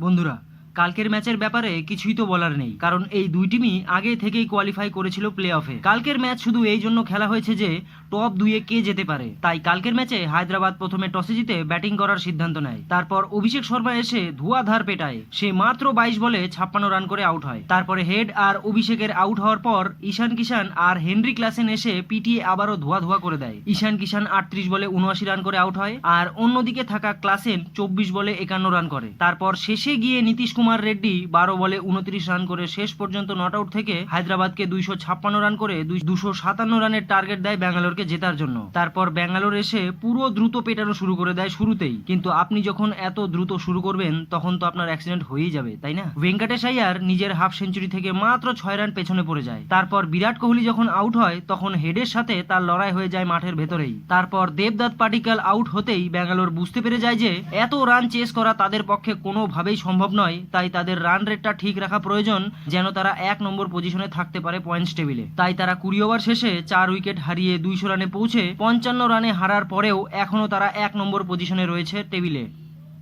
বন্ধুরা, কালকের ম্যাচের ব্যাপারে কিছুই তো বলার নেই, কারণ এই দুই টিমই আগে থেকেই কোয়ালিফাই করেছিল প্লে অফে। কালকের ম্যাচ শুধু এই জন্য খেলা হয়েছে যে টপ দুইয়ে কে যেতে পারে। তাই কালকের ম্যাচে হায়দ্রাবাদ প্রথমে টসে জিতে ব্যাটিং করার সিদ্ধান্ত নেয়। তারপর অভিষেক শর্মা এসে ধুয়াধার পেটায়। সে মাত্র 22 বলে 56 রান করে আউট হয়। তারপরে হেড আর অভিষেকের আউট হওয়ার পর ঈশান কিষান আর হেনরি ক্লাসেন এসে পিটিয়ে আবারও ধোয়া করে দেয়। ঈশান কিষান 38 বলে 79 রান করে আউট হয়, আর অন্যদিকে থাকা ক্লাসেন 24 বলে 51 রান করে। তারপর শেষে গিয়ে নীতিশ কুমার রেড্ডি 12 বলে 29 রান করে শেষ পর্যন্ত নট আউট থেকে হায়দ্রাবাদকে 256 রান করে 257 রানের টার্গেট দেয় ব্যাঙ্গালোরকে জেতার জন্য। তারপর ব্যাঙ্গালোর এসে পুরো দ্রুত পেটানো শুরু করে দেয় শুরুতেই। কিন্তু আপনি যখন এত দ্রুত শুরু করবেন তখন তো আপনার অ্যাক্সিডেন্ট হয়েই যাবে, তাই না? ভেঙ্কটেশ আইয়ার নিজের হাফ সেঞ্চুরি থেকে মাত্র 6 রান পেছনে পড়ে যায়। তারপর বিরাট কোহলি যখন আউট হয় তখন হেডের সাথে তার লড়াই হয়ে যায় মাঠের ভেতরেই। তারপর দেবদত্ত পাডিক্কাল আউট হতেই ব্যাঙ্গালোর বুঝতে পেরে যায় যে এত রান চেস করা তাদের পক্ষে কোনোভাবেই সম্ভব নয়। তাই তাদের রান রেটটা ঠিক রাখা প্রয়োজন, যেন তারা 1 নম্বর পজিশনে থাকতে পারে পয়েন্টস টেবিলে। তাই তারা 20 ওভার শেষে 4 উইকেট হারিয়ে 200 রানে পৌঁছে 55 রানে হারার পরেও এখনো তারা 1 নম্বর পজিশনে রয়েছে টেবিলে।